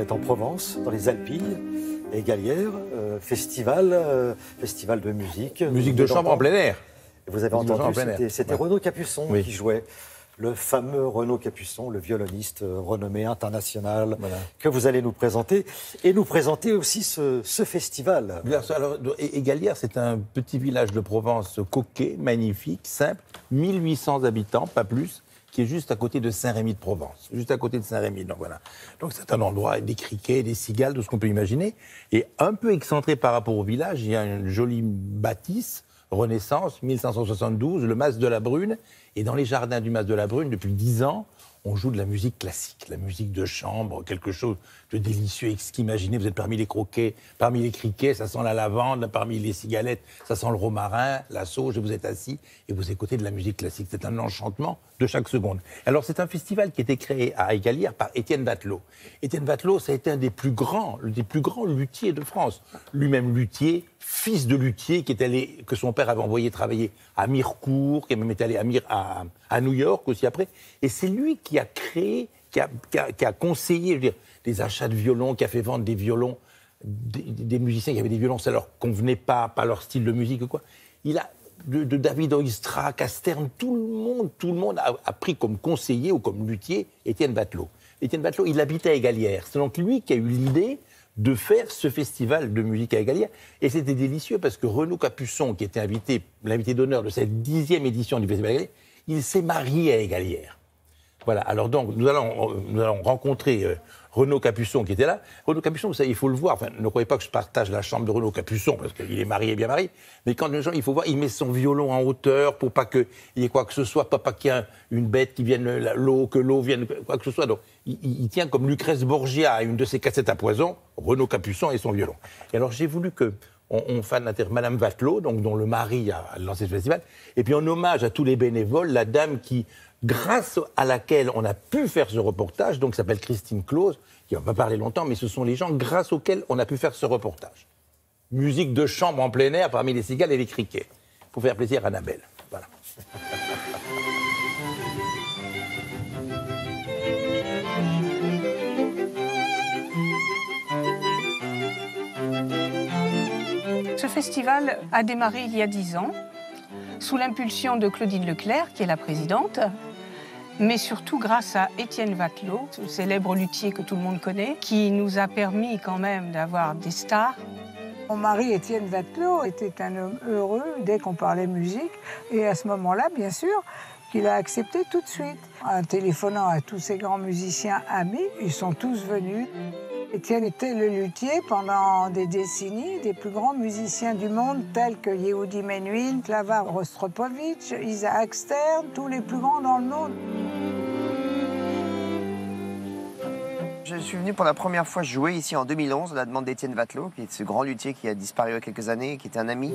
est en Provence, dans les Alpilles, et Galière, festival de musique. Musique de chambre en plein air. Et vous avez entendu, c'était Renaud Capuçon qui jouait. Le fameux Renaud Capuçon, le violoniste renommé international, que vous allez nous présenter, et nous présenter aussi ce festival. Bien sûr, alors, et Galière, c'est un petit village de Provence coquet, magnifique, simple, 1800 habitants, pas plus, qui est juste à côté de Saint-Rémy de Provence, juste à côté de Saint-Rémy. Donc voilà. Donc c'est un endroit avec des criquets, des cigales, tout ce qu'on peut imaginer. Et un peu excentré par rapport au village, il y a une jolie bâtisse, Renaissance, 1572, le Mas de la Brune. Et dans les jardins du Mas de la Brune, depuis 10 ans, on joue de la musique classique, la musique de chambre, quelque chose de délicieux, exquis. Imaginez, vous êtes parmi les croquets, parmi les criquets, ça sent la lavande, parmi les cigalettes, ça sent le romarin, la sauge, et vous êtes assis et vous écoutez de la musique classique. C'est un enchantement de chaque seconde. Alors, c'est un festival qui a été créé à Galière par Étienne Vatelot. Étienne Vatelot, ça a été un des plus grands luthiers de France. Lui-même luthier, fils de luthier, que son père avait envoyé travailler à Mirecourt, qui est même allé à New York aussi après. Et c'est lui qui a créé, qui a conseillé, je veux dire, des achats de violons, qui a fait vendre des violons, des musiciens qui avaient des violons, ça leur convenait pas leur style de musique ou quoi. Il a, de David Oistrakh, Castern, tout le monde a pris comme conseiller ou comme luthier Étienne Vatelot. Étienne Vatelot, il habitait à Galière. C'est donc lui qui a eu l'idée de faire ce festival de musique à Galière. Et c'était délicieux parce que Renaud Capuçon, qui était l'invité d'honneur de cette 10e édition du Festival à Galière, il s'est marié à Galière. Voilà, alors donc nous allons rencontrer Renaud Capuçon qui était là. Renaud Capuçon, vous savez, il faut le voir. Enfin, ne croyez pas que je partage la chambre de Renaud Capuçon parce qu'il est marié, bien marié. Mais quand les gens, il faut voir, il met son violon en hauteur pour pas qu'il y ait quoi que ce soit, pas qu'il y ait une bête qui vienne que l'eau vienne, quoi que ce soit. Donc, il tient comme Lucrèce Borgia à une de ses cassettes à poison, Renaud Capuçon et son violon. Et alors, j'ai voulu on fasse Madame Vatelot, donc dont le mari a lancé ce festival, et puis en hommage à tous les bénévoles, la dame grâce à laquelle on a pu faire ce reportage, donc s'appelle Christine Close, qui va pas parler longtemps, mais ce sont les gens grâce auxquels on a pu faire ce reportage. Musique de chambre en plein air parmi les cigales et les criquets, pour faire plaisir à Annabelle. Voilà. Ce festival a démarré il y a 10 ans, sous l'impulsion de Claudine Leclerc, qui est la présidente, mais surtout grâce à Étienne Vatelot, ce célèbre luthier que tout le monde connaît, qui nous a permis quand même d'avoir des stars. Mon mari, Étienne Vatelot, était un homme heureux dès qu'on parlait musique, et à ce moment-là, bien sûr, qu'il a accepté tout de suite. En téléphonant à tous ces grands musiciens amis, ils sont tous venus. Étienne était le luthier pendant des décennies des plus grands musiciens du monde, tels que Yehudi Menuhin, Klava Rostropovitch, Isaac Stern, tous les plus grands dans le monde. Je suis venu pour la première fois jouer ici en 2011 à la demande d'Étienne Vatelot, qui est ce grand luthier qui a disparu il y a quelques années, qui était un ami.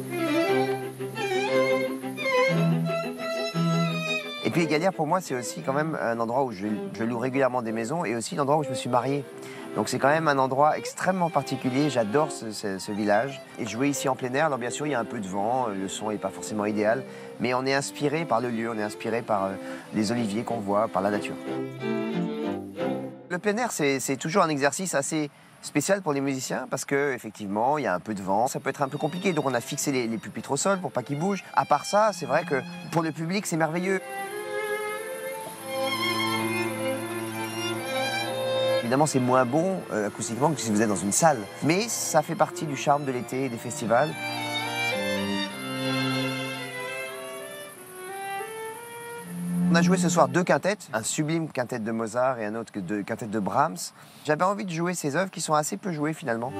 Et puis Galière, pour moi, c'est aussi quand même un endroit où je loue régulièrement des maisons et aussi l'endroit où je me suis marié. Donc c'est quand même un endroit extrêmement particulier, j'adore ce village. Et jouer ici en plein air, alors bien sûr il y a un peu de vent, le son n'est pas forcément idéal, mais on est inspiré par le lieu, on est inspiré par les oliviers qu'on voit, par la nature. Le plein air, c'est toujours un exercice assez spécial pour les musiciens parce qu'effectivement il y a un peu de vent, ça peut être un peu compliqué, donc on a fixé les pupitres au sol pour pas qu'ils bougent. À part ça, c'est vrai que pour le public c'est merveilleux. Évidemment, c'est moins bon acoustiquement que si vous êtes dans une salle. Mais ça fait partie du charme de l'été et des festivals. On a joué ce soir 2 quintettes, un sublime quintette de Mozart et un autre quintette de Brahms. J'avais envie de jouer ces œuvres qui sont assez peu jouées finalement.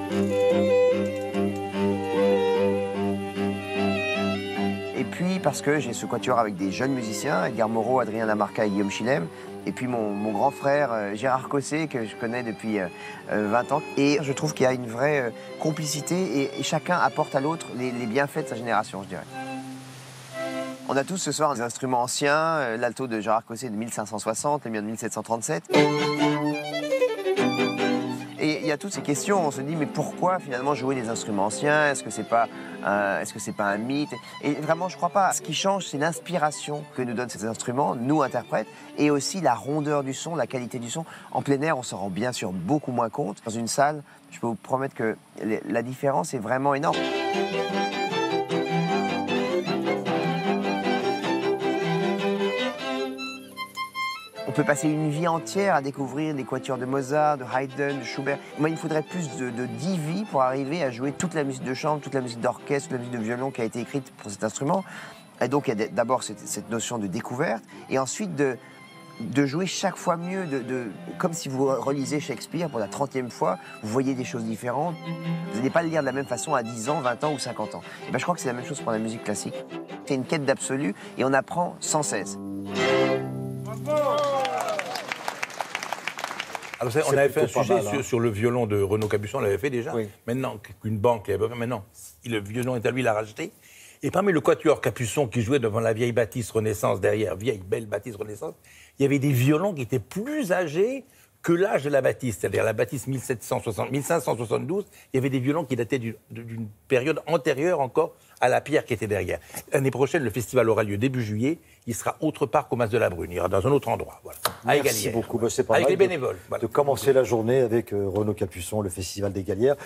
Et puis parce que j'ai ce quatuor avec des jeunes musiciens, Edgar Moreau, Adrien Lamarca et Guillaume Chilem. Et puis mon grand frère Gérard Cosset, que je connais depuis 20 ans. Et je trouve qu'il y a une vraie complicité et chacun apporte à l'autre les bienfaits de sa génération, je dirais. On a tous ce soir des instruments anciens, l'alto de Gérard Cosset de 1560, le mien de 1737. Et il y a toutes ces questions. On se dit, mais pourquoi finalement jouer des instruments anciens? Est-ce que c'est pas un mythe? Et vraiment, je crois pas. Ce qui change, c'est l'inspiration que nous donnent ces instruments, nous interprètes, et aussi la rondeur du son, la qualité du son. En plein air, on s'en rend bien sûr beaucoup moins compte. Dans une salle, je peux vous promettre que la différence est vraiment énorme. On peut passer une vie entière à découvrir des quatuors de Mozart, de Haydn, de Schubert. Moi, il me faudrait plus de 10 vies pour arriver à jouer toute la musique de chambre, toute la musique d'orchestre, toute la musique de violon qui a été écrite pour cet instrument. Et donc, il y a d'abord cette notion de découverte, et ensuite de jouer chaque fois mieux, comme si vous relisez Shakespeare pour la 30e fois, vous voyez des choses différentes. Vous n'allez pas le lire de la même façon à 10 ans, 20 ans ou 50 ans. Et ben, je crois que c'est la même chose pour la musique classique. C'est une quête d'absolu, et on apprend sans cesse. Alors, on avait fait un sujet sur le violon de Renaud Capuçon, on l'avait fait déjà. Oui. Maintenant, qu'une banque, maintenant, le violon est à lui, il l'a racheté. Et parmi le quatuor Capuçon qui jouait devant la vieille bâtisse Renaissance, derrière, vieille belle bâtisse Renaissance, il y avait des violons qui étaient plus âgés que l'âge de la bâtisse. C'est-à-dire la bâtisse 1572, il y avait des violons qui dataient d'une période antérieure encore à la pierre qui était derrière. L'année prochaine, le festival aura lieu début juillet. Il sera autre part qu'au Mas de la Brune. Il ira dans un autre endroit. Voilà. Merci beaucoup. C'est pas avec mal les bénévoles. De commencer la journée avec Renaud Capuçon, le festival des Galières.